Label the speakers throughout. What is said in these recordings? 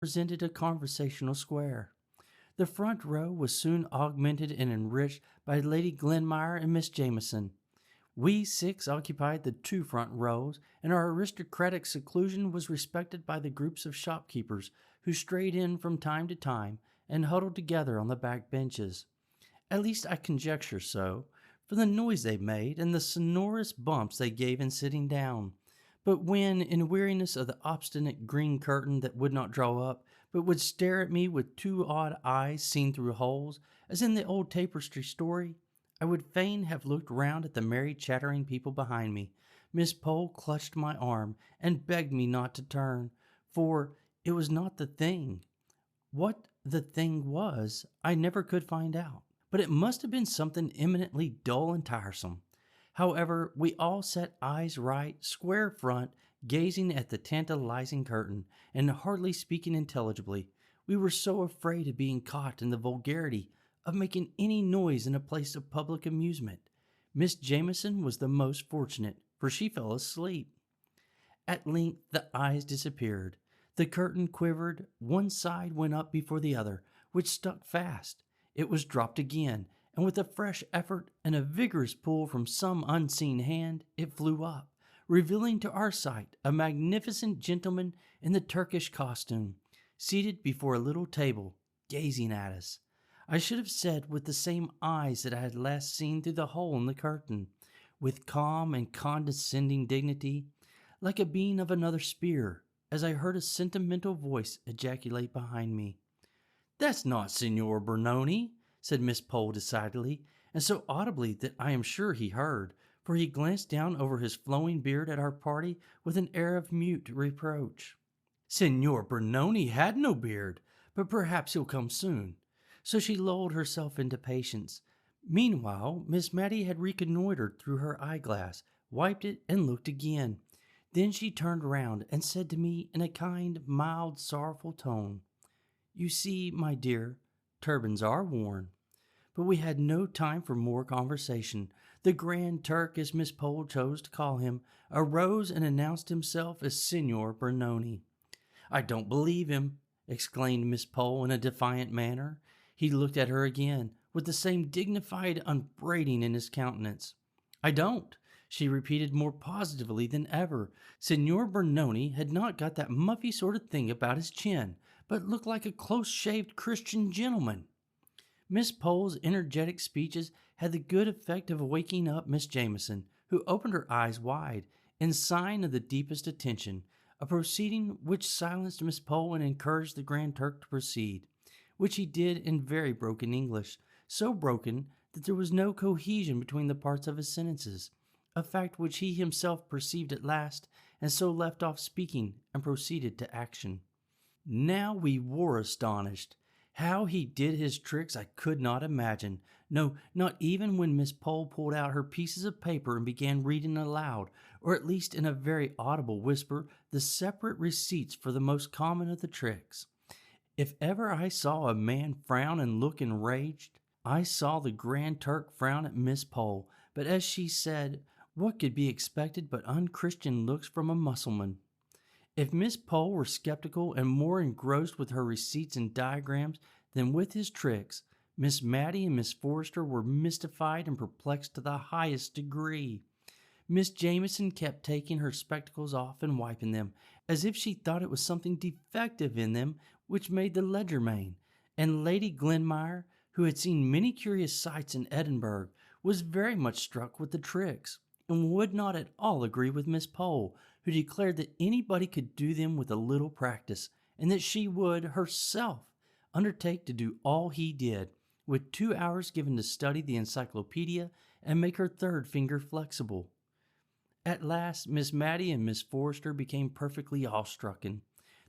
Speaker 1: presented a conversational square. The front row was soon augmented and enriched by Lady Glenmire and Miss Jameson. We six occupied the two front rows, and our aristocratic seclusion was respected by the groups of shopkeepers who strayed in from time to time and huddled together on the back benches. At least I conjecture so, from the noise they made and the sonorous bumps they gave in sitting down. But when, in weariness of the obstinate green curtain that would not draw up, but would stare at me with two odd eyes seen through holes, as in the old tapestry story, I would fain have looked round at the merry chattering people behind me. Miss Pole clutched my arm and begged me not to turn, for it was not the thing. What the thing was, I never could find out, but it must have been something eminently dull and tiresome. However, we all sat eyes right, square front, gazing at the tantalizing curtain, and hardly speaking intelligibly. We were so afraid of being caught in the vulgarity of making any noise in a place of public amusement. Miss Jameson was the most fortunate, for she fell asleep. At length the eyes disappeared. The curtain quivered, one side went up before the other, which stuck fast. It was dropped again, and with a fresh effort and a vigorous pull from some unseen hand, it flew up, revealing to our sight a magnificent gentleman in the Turkish costume, seated before a little table, gazing at us. I should have said with the same eyes that I had last seen through the hole in the curtain, with calm and condescending dignity, like a being of another sphere, as I heard a sentimental voice ejaculate behind me. "That's not Signor Brunoni," said Miss Pole decidedly, and so audibly that I am sure he heard, for he glanced down over his flowing beard at our party with an air of mute reproach. Signor Brunoni had no beard, but perhaps he'll come soon. So she lulled herself into patience. Meanwhile, Miss Mattie had reconnoitered through her eyeglass, wiped it, and looked again. Then she turned round and said to me in a kind, mild, sorrowful tone, "You see, my dear, turbans are worn." But we had no time for more conversation. The Grand Turk, as Miss Pole chose to call him, arose and announced himself as Signor Brunoni. "I don't believe him," exclaimed Miss Pole in a defiant manner. He looked at her again, with the same dignified upbraiding in his countenance. "I don't," she repeated more positively than ever. Signor Brunoni had not got that muffy sort of thing about his chin, but looked like a close-shaved Christian gentleman. Miss Pole's energetic speeches had the good effect of waking up Miss Jameson, who opened her eyes wide, in sign of the deepest attention, a proceeding which silenced Miss Pole and encouraged the Grand Turk to proceed, which he did in very broken English, so broken that there was no cohesion between the parts of his sentences, a fact which he himself perceived at last, and so left off speaking and proceeded to action. Now we were astonished. How he did his tricks I could not imagine. No, not even when Miss Pole pulled out her pieces of paper and began reading aloud, or at least in a very audible whisper, the separate receipts for the most common of the tricks. If ever I saw a man frown and look enraged, I saw the Grand Turk frown at Miss Pole, but as she said, what could be expected but unchristian looks from a Mussulman? If Miss Pole were skeptical and more engrossed with her receipts and diagrams than with his tricks, Miss Mattie and Miss Forrester were mystified and perplexed to the highest degree. Miss Jameson kept taking her spectacles off and wiping them, as if she thought it was something defective in them which made the legerdemain, and Lady Glenmire, who had seen many curious sights in Edinburgh, was very much struck with the tricks, and would not at all agree with Miss Pole, who declared that anybody could do them with a little practice, and that she would herself undertake to do all he did, with 2 hours given to study the encyclopedia and make her third finger flexible. At last Miss Mattie and Miss Forrester became perfectly awestrucken.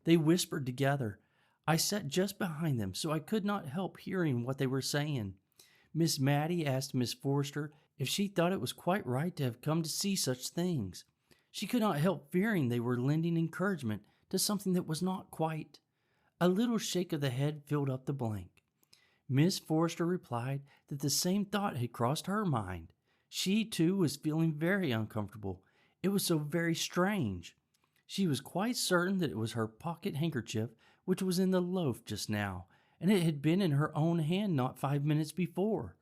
Speaker 1: They whispered together. I sat just behind them, so I could not help hearing what they were saying. Miss Mattie asked Miss Forrester if she thought it was quite right to have come to see such things. She could not help fearing they were lending encouragement to something that was not quite. A little shake of the head filled up the blank. Miss Forrester replied that the same thought had crossed her mind. She, too, was feeling very uncomfortable. It was so very strange. She was quite certain that it was her pocket handkerchief which was in the loaf just now, and it had been in her own hand not 5 minutes before.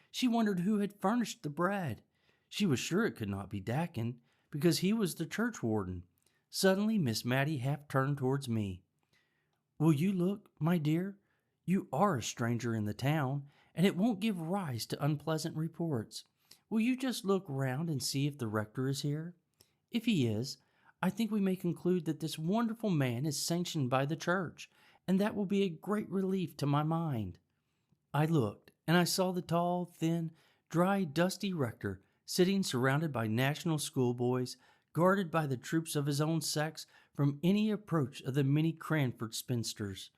Speaker 1: She wondered who had furnished the bread. She was sure it could not be Dakin, because he was the churchwarden. Suddenly Miss Mattie half turned towards me. "Will you look, my dear? You are a stranger in the town, and it won't give rise to unpleasant reports. Will you just look round and see if the rector is here? If he is, I think we may conclude that this wonderful man is sanctioned by the church, and that will be a great relief to my mind." I looked, and I saw the tall, thin, dry, dusty rector sitting surrounded by national schoolboys, guarded by the troops of his own sex from any approach of the many Cranford spinsters.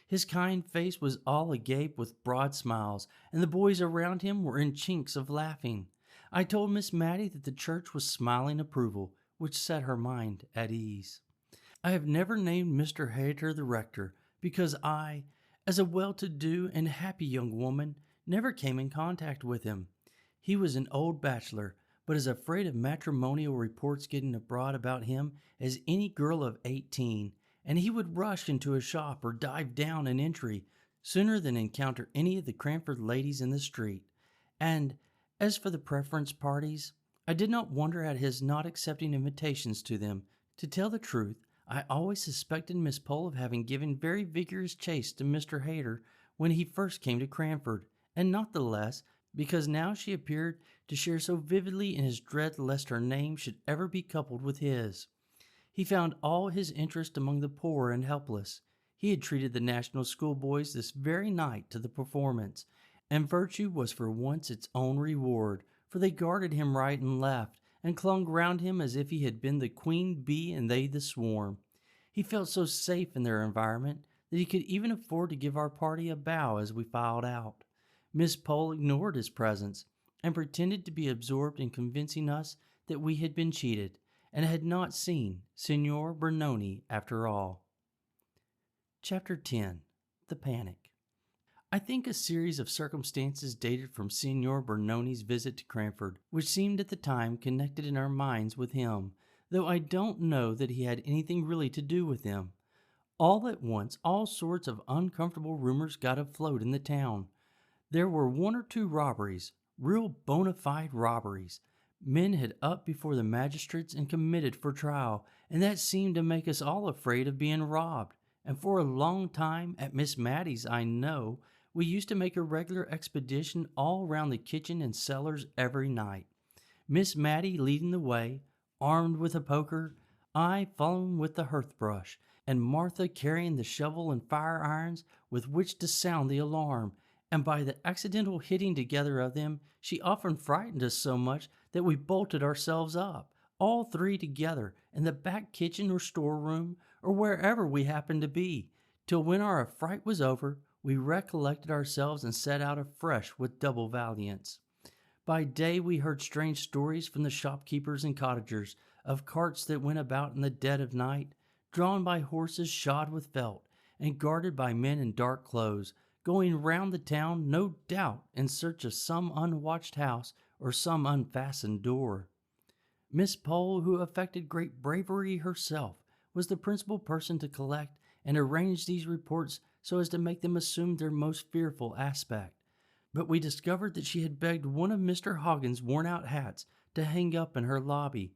Speaker 1: His kind face was all agape with broad smiles, and the boys around him were in chinks of laughing. I told Miss Mattie that the church was smiling approval, which set her mind at ease. I have never named Mr. Hayter the rector, because I, as a well-to-do and happy young woman, never came in contact with him. He was an old bachelor, but as afraid of matrimonial reports getting abroad about him as any girl of 18, and he would rush into a shop or dive down an entry sooner than encounter any of the Cranford ladies in the street. And as for the preference parties, I did not wonder at his not accepting invitations to them. To tell the truth, I always suspected Miss Pole of having given very vigorous chase to Mr. Hayter when he first came to Cranford, and not the less because now she appeared to share so vividly in his dread lest her name should ever be coupled with his. He found all his interest among the poor and helpless. He had treated the national schoolboys this very night to the performance, and virtue was for once its own reward, for they guarded him right and left, and clung round him as if he had been the queen bee and they the swarm. He felt so safe in their environment that he could even afford to give our party a bow as we filed out. Miss Pole ignored his presence, and pretended to be absorbed in convincing us that we had been cheated, and had not seen Signor Brunoni after all. Chapter 10. The Panic. I think a series of circumstances dated from Signor Brunoni's visit to Cranford, which seemed at the time connected in our minds with him, though I don't know that he had anything really to do with them. All at once, all sorts of uncomfortable rumors got afloat in the town. There were one or two robberies, real bona fide robberies. Men had up before the magistrates and committed for trial, and that seemed to make us all afraid of being robbed. And for a long time, at Miss Mattie's, I know, we used to make a regular expedition all round the kitchen and cellars every night. Miss Mattie leading the way, armed with a poker, I following with the hearth-brush, and Martha carrying the shovel and fire-irons with which to sound the alarm. And by the accidental hitting together of them, she often frightened us so much that we bolted ourselves up, all three together, in the back kitchen or storeroom, or wherever we happened to be, till when our affright was over, we recollected ourselves and set out afresh with double valiance. By day we heard strange stories from the shopkeepers and cottagers, of carts that went about in the dead of night, drawn by horses shod with felt, and guarded by men in dark clothes, going round the town, no doubt, in search of some unwatched house or some unfastened door. Miss Pole, who affected great bravery herself, was the principal person to collect and arrange these reports so as to make them assume their most fearful aspect. But we discovered that she had begged one of Mr. Hoggin's worn-out hats to hang up in her lobby,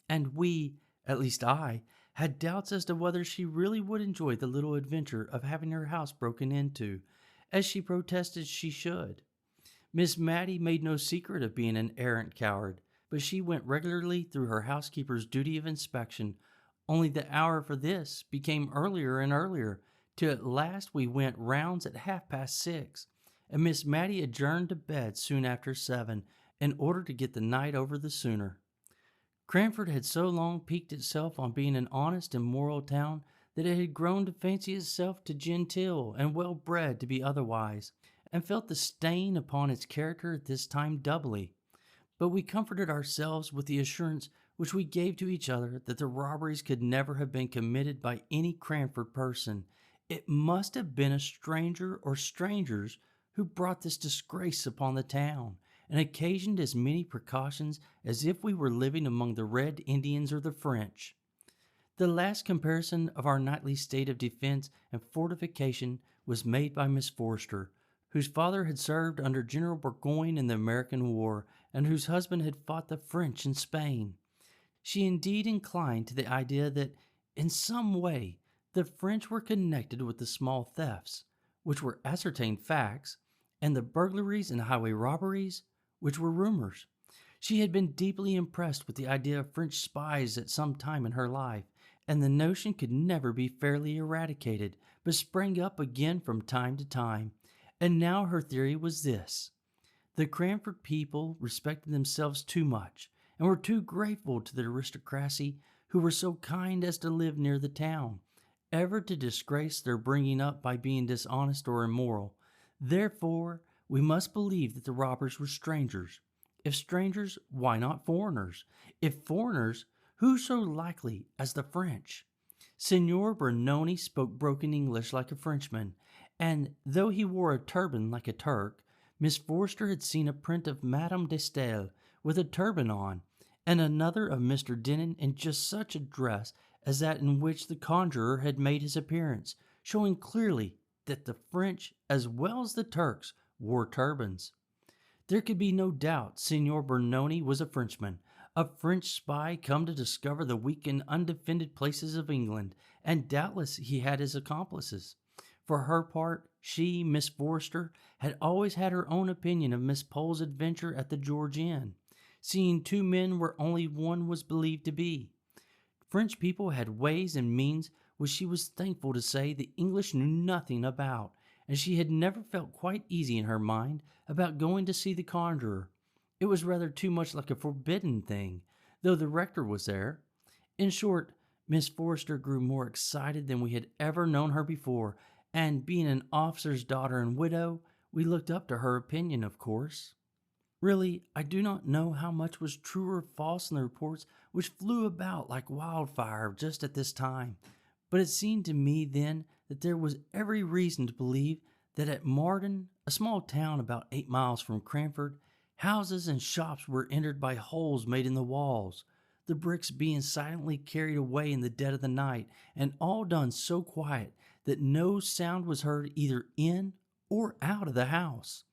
Speaker 1: and we, at least I, had doubts as to whether she really would enjoy the little adventure of having her house broken into, as she protested she should. Miss Mattie made no secret of being an arrant coward, but she went regularly through her housekeeper's duty of inspection, only the hour for this became earlier and earlier, till at last we went rounds at 6:30, and Miss Mattie adjourned to bed soon after 7, in order to get the night over the sooner. Cranford had so long piqued itself on being an honest and moral town that it had grown to fancy itself too genteel and well-bred to be otherwise, and felt the stain upon its character at this time doubly. But we comforted ourselves with the assurance which we gave to each other that the robberies could never have been committed by any Cranford person. It must have been a stranger or strangers who brought this disgrace upon the town, and occasioned as many precautions as if we were living among the Red Indians or the French. The last comparison of our nightly state of defense and fortification was made by Miss Forster, whose father had served under General Burgoyne in the American War, and whose husband had fought the French in Spain. She indeed inclined to the idea that, in some way, the French were connected with the small thefts, which were ascertained facts, and the burglaries and highway robberies, which were rumors. She had been deeply impressed with the idea of French spies at some time in her life, and the notion could never be fairly eradicated, but sprang up again from time to time. And now her theory was this: the Cranford people respected themselves too much, and were too grateful to the aristocracy, who were so kind as to live near the town, ever to disgrace their bringing up by being dishonest or immoral. Therefore, we must believe that the robbers were strangers. If strangers, why not foreigners? If foreigners, who so likely as the French? Signor Brunoni spoke broken English like a Frenchman, and though he wore a turban like a Turk, Miss Forster had seen a print of Madame de Stael with a turban on, and another of Mr. Denon in just such a dress as that in which the conjurer had made his appearance, showing clearly that the French, as well as the Turks, wore turbans. There could be no doubt Signor Brunoni was a Frenchman, a French spy come to discover the weak and undefended places of England, and doubtless he had his accomplices. For her part, she, Miss Forster, had always had her own opinion of Miss Pole's adventure at the George Inn, seeing two men where only one was believed to be. French people had ways and means which she was thankful to say the English knew nothing about, and she had never felt quite easy in her mind about going to see the conjurer. It was rather too much like a forbidden thing, though the rector was there. In short, Miss Forster grew more excited than we had ever known her before, and being an officer's daughter and widow, we looked up to her opinion, of course. Really, I do not know how much was true or false in the reports which flew about like wildfire just at this time, but it seemed to me then that there was every reason to believe that at Marden, a small town about 8 miles from Cranford, houses and shops were entered by holes made in the walls, the bricks being silently carried away in the dead of the night, and all done so quiet that no sound was heard either in or out of the house.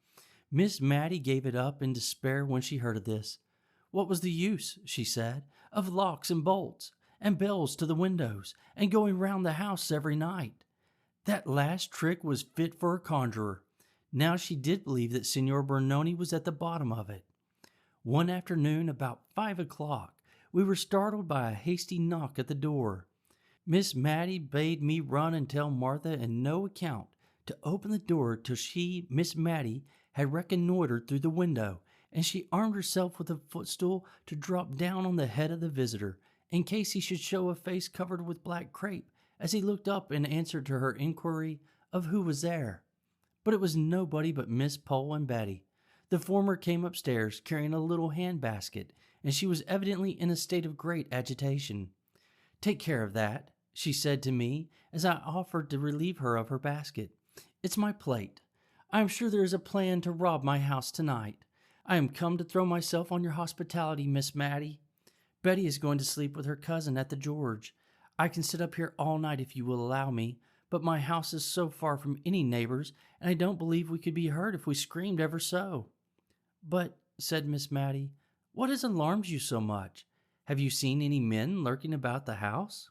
Speaker 1: Miss Mattie gave it up in despair when she heard of this. What was the use, she said, of locks and bolts, and bells to the windows, and going round the house every night? That last trick was fit for a conjurer. Now she did believe that Signor Brunoni was at the bottom of it. One afternoon, about 5 o'clock, we were startled by a hasty knock at the door. Miss Mattie bade me run and tell Martha in no account to open the door till she, Miss Mattie, had reconnoitered through the window, and she armed herself with a footstool to drop down on the head of the visitor, in case he should show a face covered with black crape as he looked up in answer to her inquiry of who was there. But it was nobody but Miss Pole and Betty. The former came upstairs carrying a little hand basket, and she was evidently in a state of great agitation. "Take care of that," she said to me as I offered to relieve her of her basket. "It's my plate. I am sure there is a plan to rob my house tonight. I am come to throw myself on your hospitality, Miss Mattie. Betty is going to sleep with her cousin at the George. I can sit up here all night if you will allow me, but my house is so far from any neighbors, and I don't believe we could be heard if we screamed ever so." "But," said Miss Mattie, "what has alarmed you so much? Have you seen any men lurking about the house?"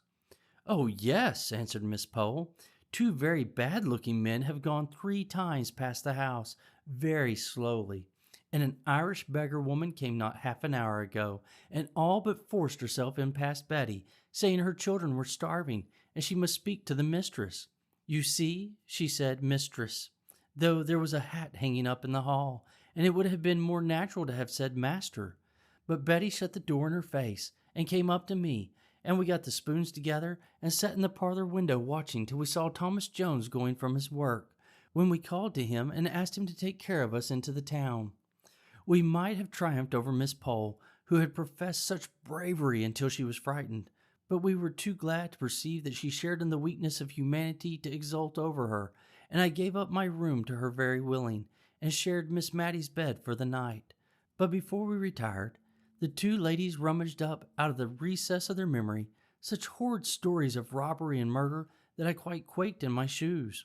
Speaker 1: "Oh, yes," answered Miss Pole. "Two very bad-looking men have gone 3 times past the house, very slowly, and an Irish beggar woman came not half an hour ago, and all but forced herself in past Betty, saying her children were starving, and she must speak to the mistress. You see, she said mistress, though there was a hat hanging up in the hall, and it would have been more natural to have said master. But Betty shut the door in her face, and came up to me, and we got the spoons together, and sat in the parlor window watching till we saw Thomas Jones going from his work, when we called to him and asked him to take care of us into the town. We might have triumphed over Miss Pole, who had professed such bravery until she was frightened, but we were too glad to perceive that she shared in the weakness of humanity to exult over her, and I gave up my room to her very willing, and shared Miss Mattie's bed for the night. But before we retired, the two ladies rummaged up, out of the recess of their memory, such horrid stories of robbery and murder that I quite quaked in my shoes.